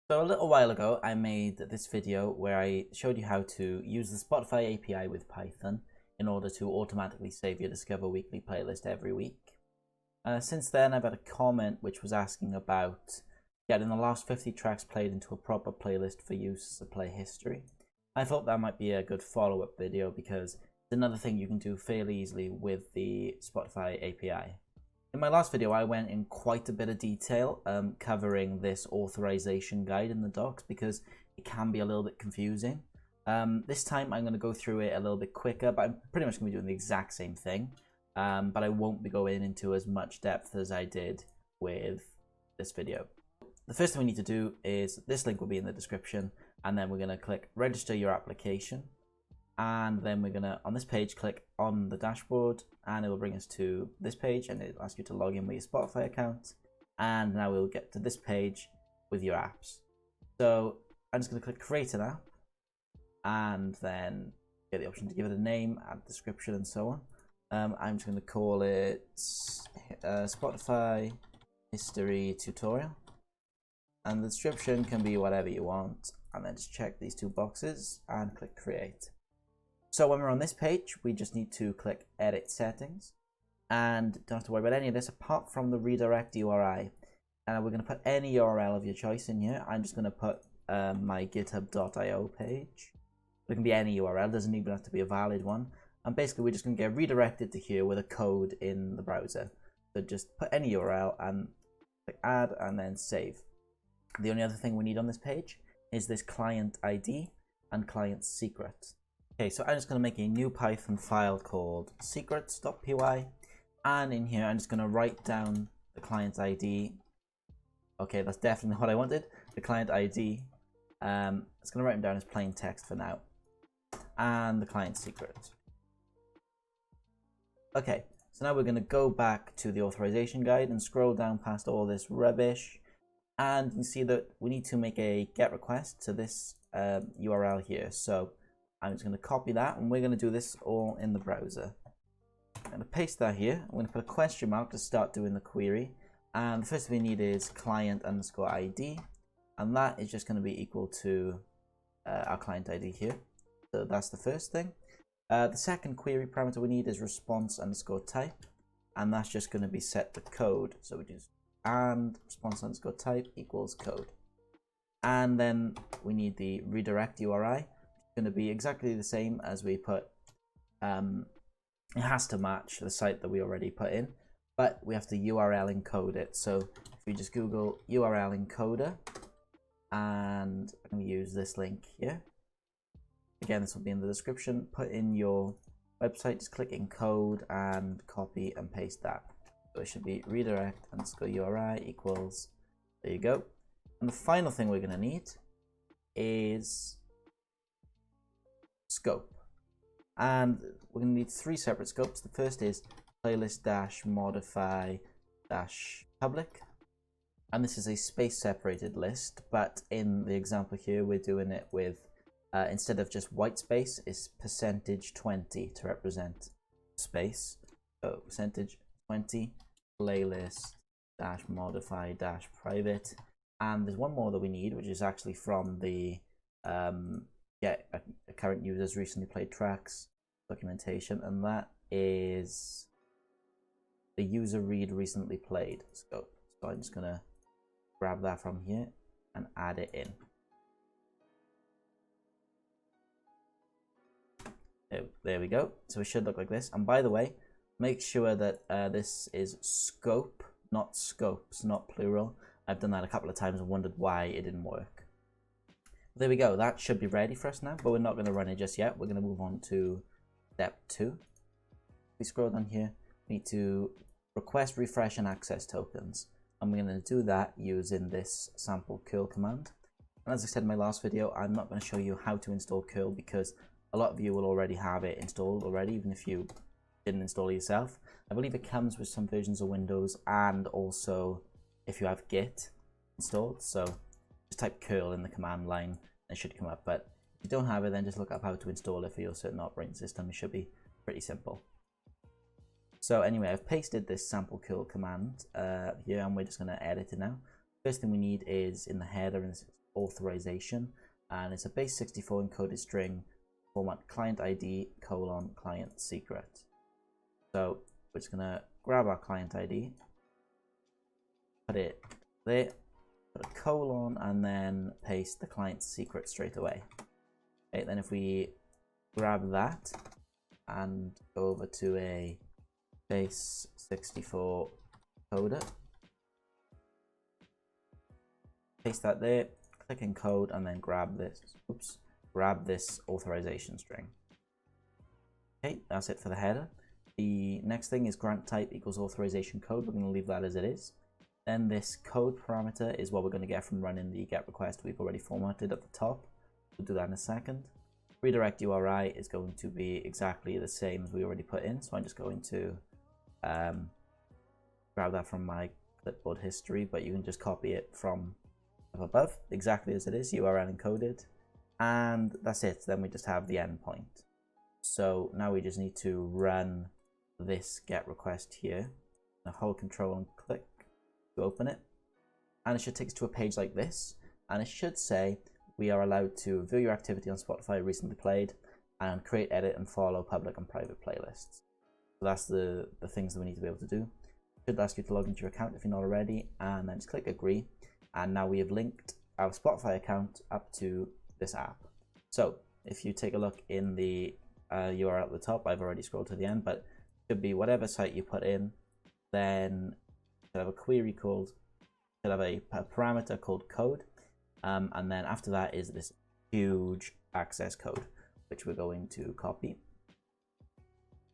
So a little while ago, I made this video where I showed you how to use the Spotify API with Python in order to automatically save your Discover Weekly playlist every week. Since then, I've had a comment which was asking about getting the last 50 tracks played into a proper playlist for use as a play history. I thought that might be a good follow-up video because it's another thing you can do fairly easily with the Spotify API. In my last video, I went in quite a bit of detail covering this authorization guide in the docs because it can be a little bit confusing. This time I'm going to go through it a little bit quicker, but I'm pretty much going to be doing the exact same thing. But I won't be going into as much depth as I did with this video. The first thing we need to do is, this link will be in the description, and then we're going to click register your application. And then we're going to, on this page, click on the dashboard, and it will bring us to this page, and it'll ask you to log in with your Spotify account. And now we'll get to this page with your apps. So I'm just going to click create an app, and then get the option to give it a name, add a description, and so on. I'm just going to call it Spotify History Tutorial. And the description can be whatever you want, and then just check these two boxes and click create. So when we're on this page, we just need to click edit settings, and don't have to worry about any of this apart from the redirect URI. And we're going to put any URL of your choice in here. I'm just going to put my github.io page. It can be any URL, doesn't even have to be a valid one. And basically we're just going to get redirected to here with a code in the browser. So just put any URL and click add and then save. The only other thing we need on this page is this client ID and client secret. Okay, so I'm just going to make a new Python file called secrets.py, and in here I'm just going to write down the client ID. Okay, that's definitely what I wanted, the client ID. It's going to write them down as plain text for now, and the client secret. Okay, so now we're going to go back to the authorization guide and scroll down past all this rubbish, and you can see that we need to make a GET request to this URL here. So I'm just going to copy that, and we're going to do this all in the browser. I'm going to paste that here. I'm going to put a question mark to start doing the query. And the first thing we need is client_ID. And that is just going to be equal to our client ID here. So that's the first thing. The second query parameter we need is response_type. And that's just going to be set to code. So we just and response_type equals code. And then we need the redirect URI. Going to be exactly the same as we put. It has to match the site that we already put in, but we have to URL encode it. So if we just Google URL encoder, and I'm going to use this link here. Again, this will be in the description. Put in your website, just click encode and copy and paste that. So it should be redirect_URI equals, there you go. And the final thing we're going to need is scope, and we're going to need three separate scopes. The first is playlist-modify-public, and this is a space separated list, but in the example here we're doing it with instead of just white space, it's %20 to represent space. So %20 playlist-modify-private, and there's one more that we need, which is actually from the a current users recently played tracks documentation, and that is the user read recently played scope. So I'm just gonna grab that from here and add it in. There we go. So it should look like this. And by the way, make sure that this is scope, not scopes, not plural. I've done that a couple of times and wondered why it didn't work. There we go, that should be ready for us now, but we're not going to run it just yet. We're going to move on to step 2. We scroll down here, we need to request, refresh, and access tokens. And we're going to do that using this sample curl command. And as I said in my last video, I'm not going to show you how to install curl because a lot of you will already have it installed already, even if you didn't install it yourself. I believe it comes with some versions of Windows and also if you have Git installed. So just type curl in the command line, it should come up. But if you don't have it, then just look up how to install it for your certain operating system. It should be pretty simple. So anyway, I've pasted this sample curl command here, and we're just going to edit it now. First thing we need is in the header, in this authorization, and it's a base 64 encoded string format client ID : client secret. So we're just gonna grab our client ID, put it there, put a colon, and then paste the client secret straight away. Okay, then if we grab that and go over to a base 64 encoder, paste that there, click encode, and then grab this authorization string. Okay, that's it for the header. The next thing is grant type equals authorization code. We're going to leave that as it is. Then this code parameter is what we're going to get from running the get request we've already formatted at the top. We'll do that in a second. Redirect URI is going to be exactly the same as we already put in, so I'm just going to grab that from my clipboard history, but you can just copy it from above exactly as it is, URL encoded, and that's it. Then we just have the endpoint. So now we just need to run this get request here. Now hold control and click to open it, and it should take us to a page like this, and it should say we are allowed to view your activity on Spotify recently played and create, edit, and follow public and private playlists. So that's the things that we need to be able to do. It should ask you to log into your account if you're not already, and then just click agree, and now we have linked our Spotify account up to this app. So if you take a look in the URL at the top, I've already scrolled to the end, but it should be whatever site you put in, then you have a query called, you have a parameter called code, and then after that is this huge access code, which we're going to copy,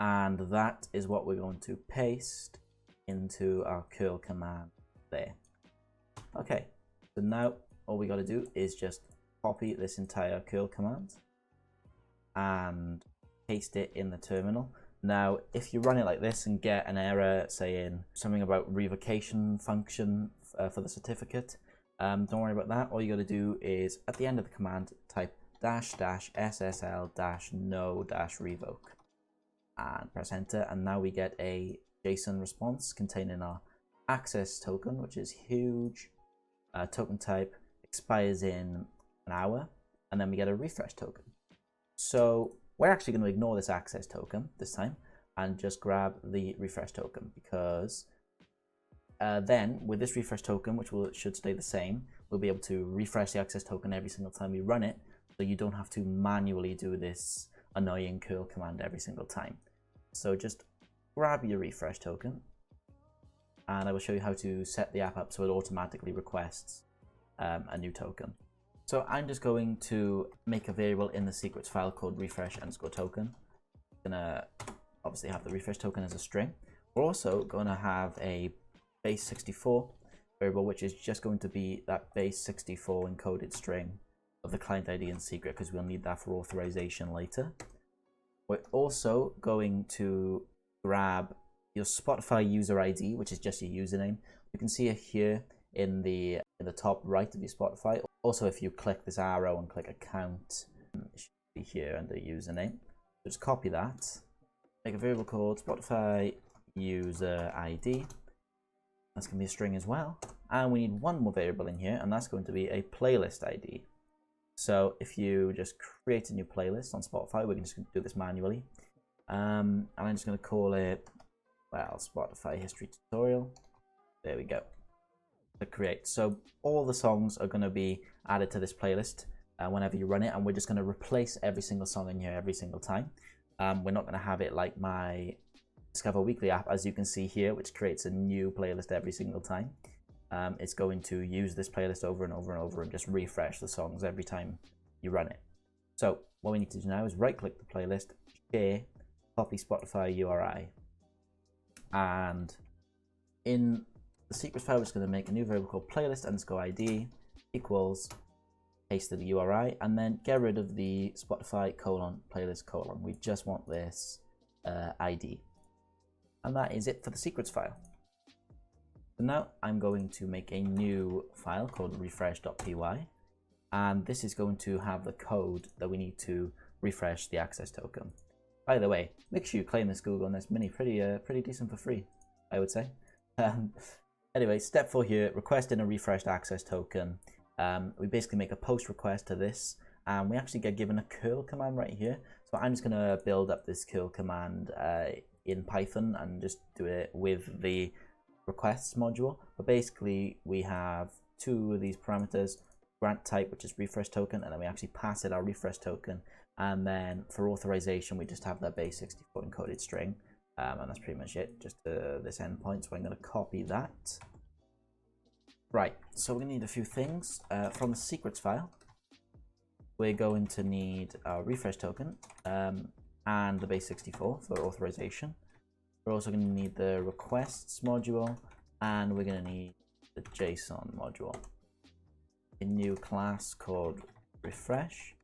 and that is what we're going to paste into our curl command there. Okay, so now all we got to do is just copy this entire curl command and paste it in the terminal. Now, if you run it like this and get an error saying something about revocation function for the certificate, don't worry about that. All you got to do is at the end of the command type --SSL-no-revoke and press enter, and now we get a JSON response containing our access token, which is huge. Token type expires in an hour, and then we get a refresh token. So we're actually going to ignore this access token this time and just grab the refresh token, because then with this refresh token, which should stay the same, we'll be able to refresh the access token every single time we run it, so you don't have to manually do this annoying curl command every single time. So just grab your refresh token, and I will show you how to set the app up so it automatically requests a new token. So I'm just going to make a variable in the secrets file called refresh_token. I'm gonna obviously have the refresh token as a string. We're also going to have a base 64 variable, which is just going to be that base 64 encoded string of the client ID and secret, because we'll need that for authorization later. We're also going to grab your Spotify user ID, which is just your username. You can see it here in the top right of your Spotify. Also, if you click this arrow and click account, it should be here under username. So just copy that, make a variable called Spotify user ID. That's going to be a string as well. And we need one more variable in here, and that's going to be a playlist ID. So if you just create a new playlist on Spotify, we're just going to do this manually. And I'm just going to call it, well, Spotify history tutorial. There we go. Click create. So all the songs are going to be added to this playlist whenever you run it, and we're just going to replace every single song in here every single time. We're not going to have it like my Discover Weekly app, as you can see here, which creates a new playlist every single time. It's going to use this playlist over and over and over and just refresh the songs every time you run it. So what we need to do now is right click the playlist, share, copy Spotify URI, and in the secrets file we're just going to make a new variable called playlist_id equals, paste the URI, and then get rid of the Spotify : playlist : we just want this ID. And that is it for the secrets file. So now I'm going to make a new file called refresh.py, and this is going to have the code that we need to refresh the access token. By the way, make sure you claim this Google Nest Mini, pretty decent for free, I would say. Anyway, step 4 here, request in a refreshed access token. we basically make a post request to this, and we actually get given a curl command right here. So I'm just going to build up this curl command in Python and just do it with the requests module. But basically we have two of these parameters, grant type, which is refresh token, and then we actually pass it our refresh token. And then for authorization, we just have that base 64 encoded string. And that's pretty much it, just this endpoint. So I'm going to copy that. Right, so we're going to need a few things. From the secrets file, we're going to need our refresh token and the base 64 for authorization. We're also going to need the requests module, and we're going to need the JSON module. A new class called refresh.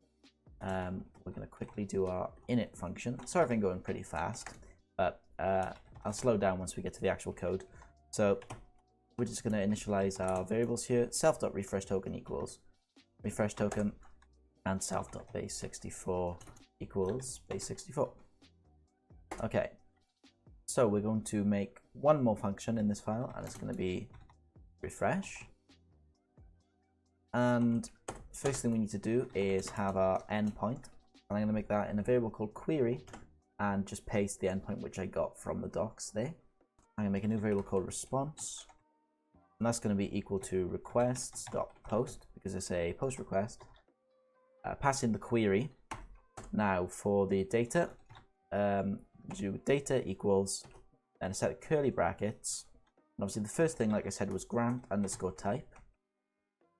We're going to quickly do our init function. Sorry if I'm going pretty fast, but I'll slow down once we get to the actual code. So we're just going to initialize our variables here. Self.refreshToken equals refresh token, and self.base64 equals base64. Okay, so we're going to make one more function in this file, and it's going to be refresh. And first thing we need to do is have our endpoint, and I'm going to make that in a variable called query, and just paste the endpoint which I got from the docs there. I'm going to make a new variable called response, and that's going to be equal to requests.post, because it's a post request. Pass in the query. Now for the data, do data equals, and a set of curly brackets. And obviously the first thing, like I said, was grant underscore type,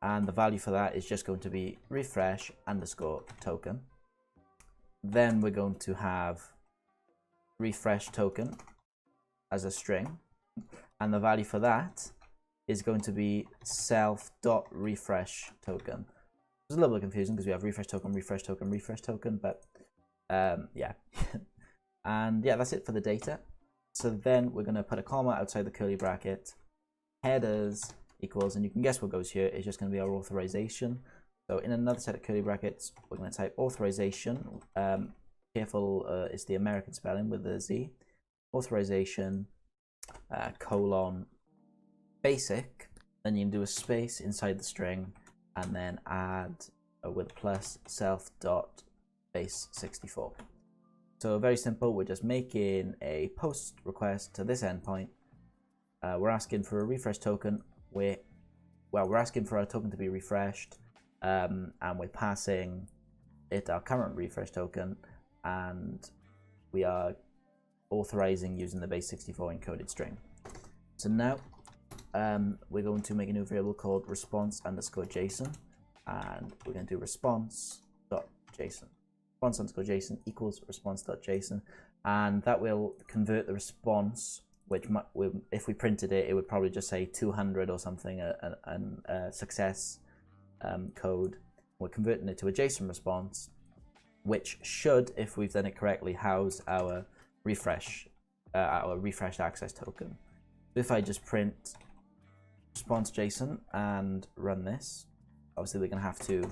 and the value for that is just going to be refresh underscore token. Then we're going to have refresh token as a string, and the value for that is going to be self.refresh token. It's a little bit confusing because we have refresh token, refresh token, refresh token, but yeah. And yeah, that's it for the data. So then we're going to put a comma outside the curly bracket. Headers equals, and you can guess what goes here, is just going to be our authorization. So in another set of curly brackets, we're going to type authorization. Careful, it's the American spelling with the Z. Authorization, colon, basic. Then you can do a space inside the string, and then add with a plus self.base64. So very simple, we're just making a post request to this endpoint. We're asking for a refresh token. We're asking for our token to be refreshed, and we're passing it our current refresh token, and we are authorizing using the base 64 encoded string. So now we're going to make a new variable called response underscore JSON, and we're going to do response.json. Response underscore JSON equals response.json, and that will convert the response, which if we printed it, it would probably just say 200 or something, a success code. We're converting it to a JSON response, which should, if we've done it correctly, house our refreshed access token. So if I just print response JSON and run this, obviously we're going to have to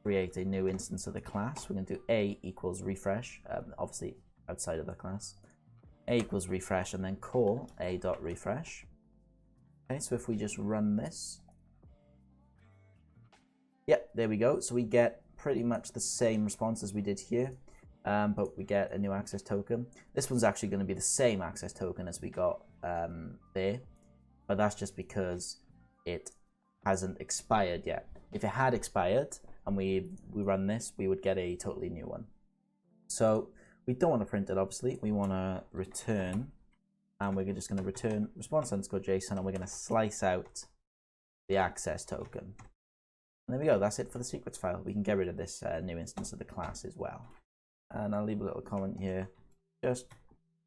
create a new instance of the class. We're going to do a equals refresh, obviously outside of the class. A equals refresh, and then call a.refresh. Okay, so if we just run this, yep, there we go. So we get pretty much the same response as we did here, but we get a new access token. This one's actually going to be the same access token as we got there, but that's just because it hasn't expired yet. If it had expired and we run this, we would get a totally new one. So we don't want to print it, obviously. We want to return, and we're just going to return response underscore JSON, and we're going to slice out the access token. And there we go. That's it for the secrets file. We can get rid of this new instance of the class as well. And I'll leave a little comment here. Just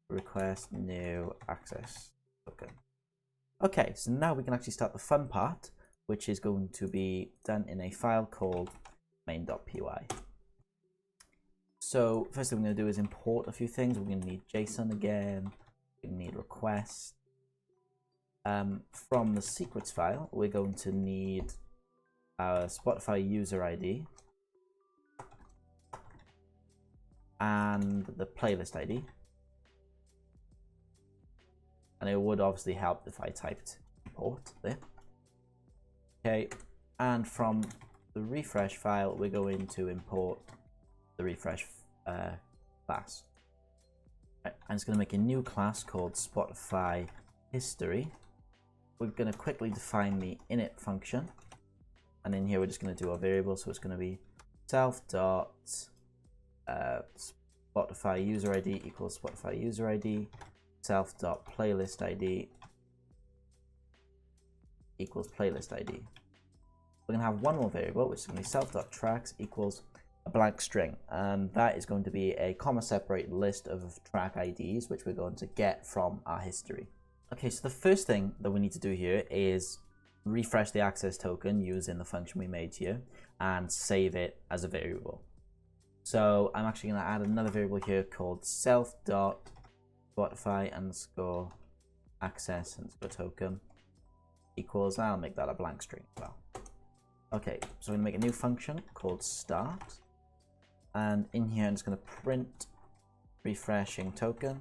request new access token. Okay, so now we can actually start the fun part, which is going to be done in a file called main.py. So first thing we're going to do is import a few things. We're going to need JSON again. We need request. From the secrets file, we're going to need our Spotify user ID and the playlist ID. And it would obviously help if I typed import there. Okay, And from the refresh file, we're going to import the refresh class. Right, I'm just going to make a new class called Spotify History. We're going to quickly define the init function. And in here, we're just going to do our variable. So it's going to be self.Spotify user ID equals Spotify user ID, self.playlist ID equals playlist ID. We're going to have one more variable, which is going to be self.tracks equals a blank string. And that is going to be a comma separated list of track IDs, which we're going to get from our history. Okay, so the first thing that we need to do here is refresh the access token using the function we made here and save it as a variable. So I'm actually going to add another variable here called self.Spotify underscore access underscore token equals, I'll make that a blank string as well. Okay, so I'm going to make a new function called start. And in here, I'm just going to print refreshing token.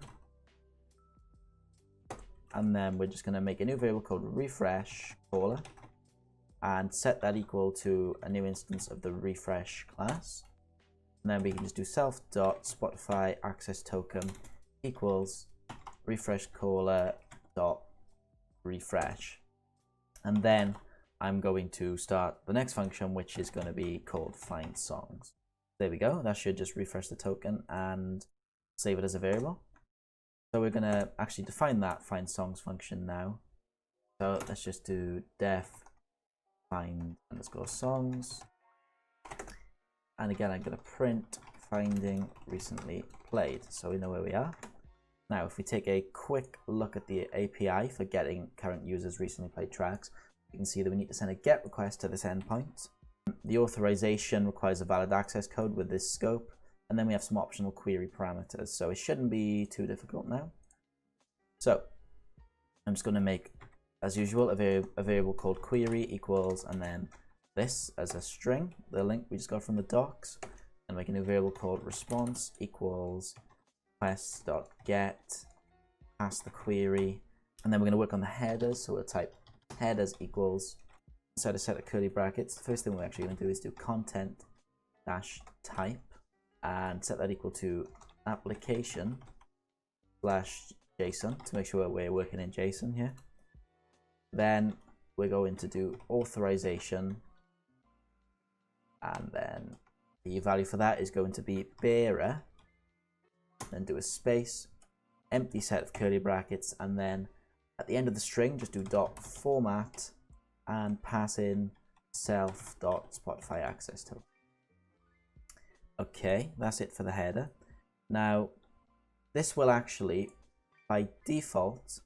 And then we're just going to make a new variable called refresh caller and set that equal to a new instance of the refresh class. And then we can just do self.Spotify access token equals refresh caller dot refresh. And then I'm going to start the next function, which is going to be called find songs. There we go. That should just refresh the token and save it as a variable. So we're going to actually define that find songs function now. So let's just do def find underscore songs. And again, I'm going to print finding recently played. So we know where we are. Now, if we take a quick look at the API for getting current users recently played tracks, you can see that we need to send a GET request to this endpoint. The authorization requires a valid access code with this scope. And then we have some optional query parameters. So it shouldn't be too difficult now. So I'm just going to make, as usual, a variable called query equals, and then this as a string, the link we just got from the docs, and make a new variable called response equals request.get, pass the query, and then we're going to work on the headers. So we'll type headers equals, inside a set of curly brackets. The first thing we're actually going to do is do content dash type and set that equal to application slash JSON to make sure we're working in JSON here. Then we're going to do authorization, and then the value for that is going to be bearer, then do a space, empty set of curly brackets, and then at the end of the string just do dot format and pass in self.Spotify access token. Okay, that's it for the header. Now, this will actually, by default,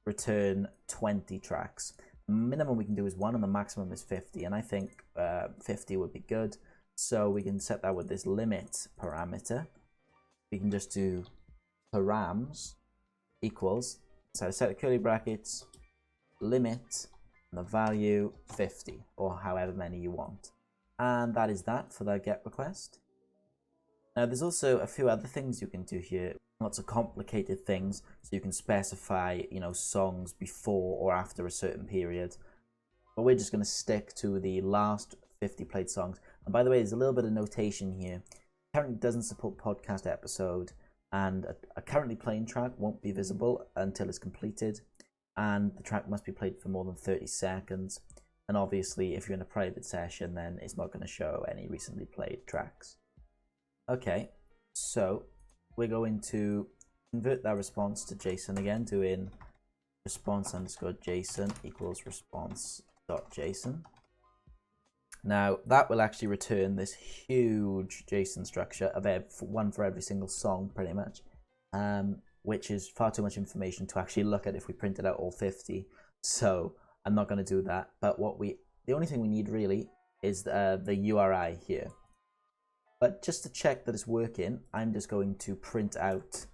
return 20 tracks. The minimum we can do is 1 and the maximum is 50, and I think 50 would be good. So we can set that with this limit parameter. We can just do params equals, so a set of curly brackets, limit, and the value 50, or however many you want. And that is that for the GET request. Now there's also a few other things you can do here, lots of complicated things, so you can specify, songs before or after a certain period. But we're just going to stick to the last 50 played songs. And by the way, there's a little bit of notation here. It currently doesn't support podcast episode, and a currently playing track won't be visible until it's completed, and the track must be played for more than 30 seconds. And obviously, if you're in a private session, then it's not going to show any recently played tracks. Okay, so we're going to convert that response to JSON again, doing response underscore JSON equals response.json. Now that will actually return this huge JSON structure of one for every single song, pretty much, which is far too much information to actually look at if we printed out all 50. So I'm not going to do that. But the only thing we need really is the URI here. But just to check that it's working, I'm just going to print out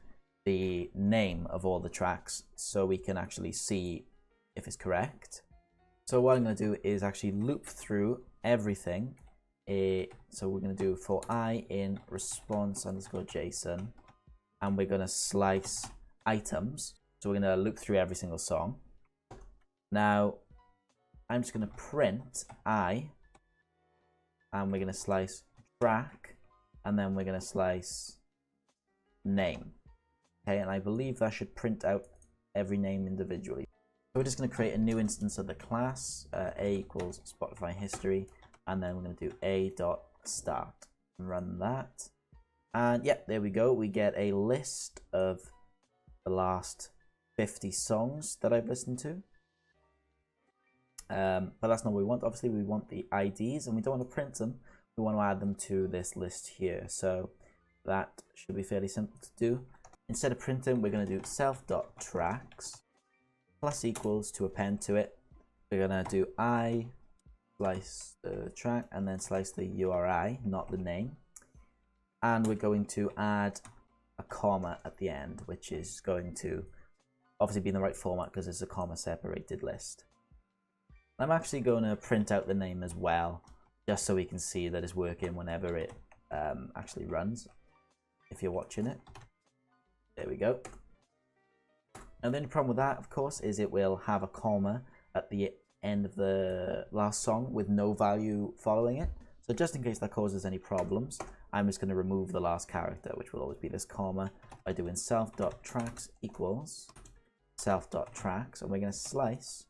the name of all the tracks so we can actually see if it's correct. So what I'm going to do is actually loop through everything. So we're going to do for I in response underscore JSON, and we're going to slice items. So we're going to loop through every single song. Now I'm just going to print I and we're going to slice track, and then we're going to slice name. Okay, and I believe that should print out every name individually. So we're just going to create a new instance of the class, a equals Spotify history, and then we're going to do a.start and run that. And yep, there we go. We get a list of the last 50 songs that I've listened to. But that's not what we want. Obviously, we want the IDs, and we don't want to print them. We want to add them to this list here. So that should be fairly simple to do. Instead of printing, we're going to do self.tracks plus equals to append to it. We're going to do I slice the track and then slice the URI, not the name. And we're going to add a comma at the end, which is going to obviously be in the right format because it's a comma separated list. I'm actually going to print out the name as well, just so we can see that it's working whenever it actually runs, if you're watching it. There we go. And the only problem with that, of course, is it will have a comma at the end of the last song with no value following it. So just in case that causes any problems, I'm just going to remove the last character, which will always be this comma, by doing self.tracks equals self.tracks, and we're going to slice.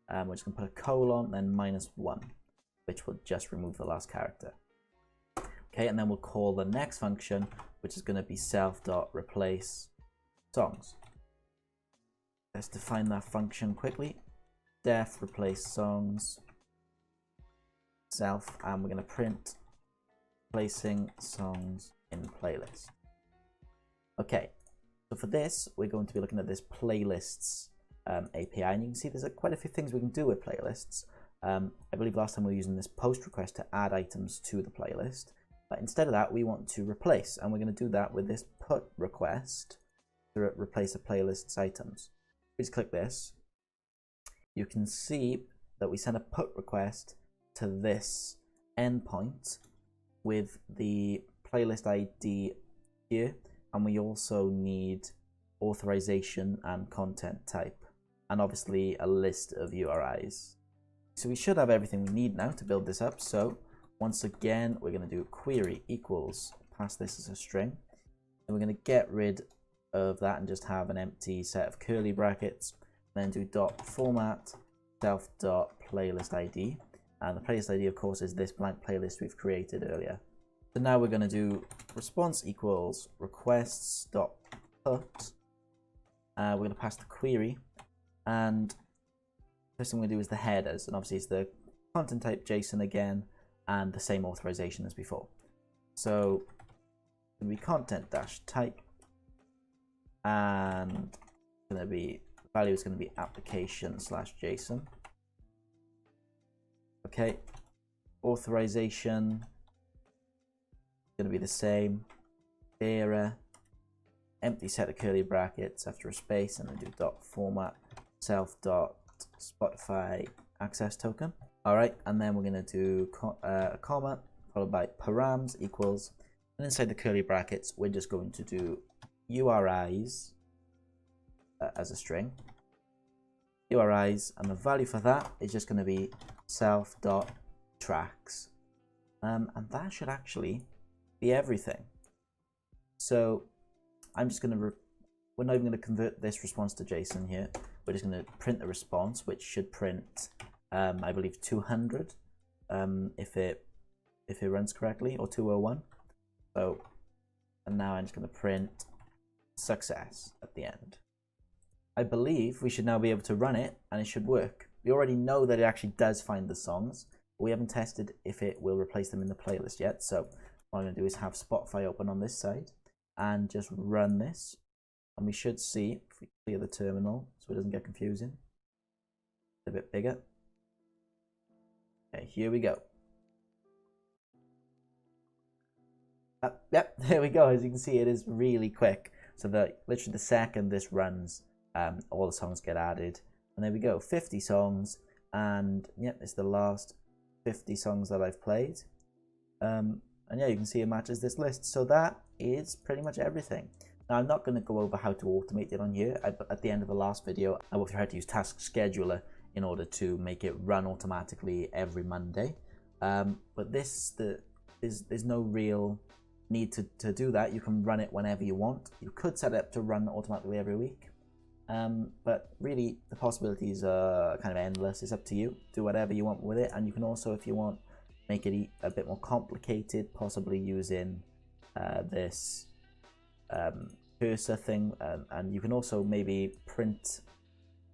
We're just going to put a colon, then -1, which will just remove the last character. Okay, and then we'll call the next function, which is going to be self.replace songs. Let's define that function quickly. Def replace songs self, and we're going to print placing songs in playlist. Okay, so for this, we're going to be looking at this playlists API, and you can see there's quite a few things we can do with playlists. I believe last time we were using this post request to add items to the playlist, but instead of that we want to replace, and we're going to do that with this put request to replace a playlist's items. Please click this. You can see that we send a put request to this endpoint with the playlist ID here, and we also need authorization and content type, and obviously a list of URIs. So we should have everything we need now to build this up. So once again, we're going to do query equals, pass this as a string, and we're going to get rid of that and just have an empty set of curly brackets, then do dot format self.playlist ID, and the playlist ID of course is this blank playlist we've created earlier. So now we're going to do response equals requests dot put. We're going to pass the query, and first thing we're going to do is the headers, and obviously it's the content type JSON again and the same authorization as before. So it's going to be content dash type, and going to be value is going to be application slash JSON. Okay, authorization going to be the same, era, empty set of curly brackets after a space, and then do dot format self dot Spotify access token. All right, and then we're going to do a comma followed by params equals, and inside the curly brackets we're just going to do URIs as a string, URIs, and the value for that is just going to be self.tracks, and that should actually be everything. So I'm just going to, we're not even going to convert this response to JSON here. We're just going to print the response, which should print, I believe 200 if it runs correctly, or 201. So, and now I'm just going to print success at the end. I believe we should now be able to run it and it should work. We already know that it actually does find the songs, but we haven't tested if it will replace them in the playlist yet. So what I'm going to do is have Spotify open on this side and just run this, and we should see, if we clear the terminal so it doesn't get confusing, a bit bigger. Okay, here we go. Yep, there we go. As you can see, it is really quick. So that literally the second this runs, all the songs get added, and there we go, 50 songs, and yep, it's the last 50 songs that I've played. And yeah, you can see it matches this list. So that is pretty much everything. Now, I'm not going to go over how to automate it on here. At the end of the last video, I walked through how to use Task Scheduler in order to make it run automatically every Monday. But there's no real need to do that. You can run it whenever you want. You could set it up to run automatically every week, but really the possibilities are kind of endless. It's up to you. Do whatever you want with it, and you can also, if you want, make it a bit more complicated, possibly using this cursor thing, and you can also maybe print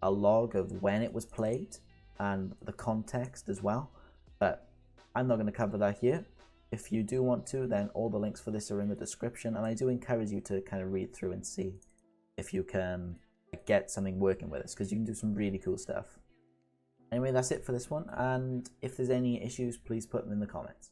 a log of when it was played and the context as well, but I'm not going to cover that here. If you do want to, then all the links for this are in the description, and I do encourage you to kind of read through and see if you can get something working with this, because you can do some really cool stuff. Anyway, that's it for this one, and if there's any issues, please put them in the comments.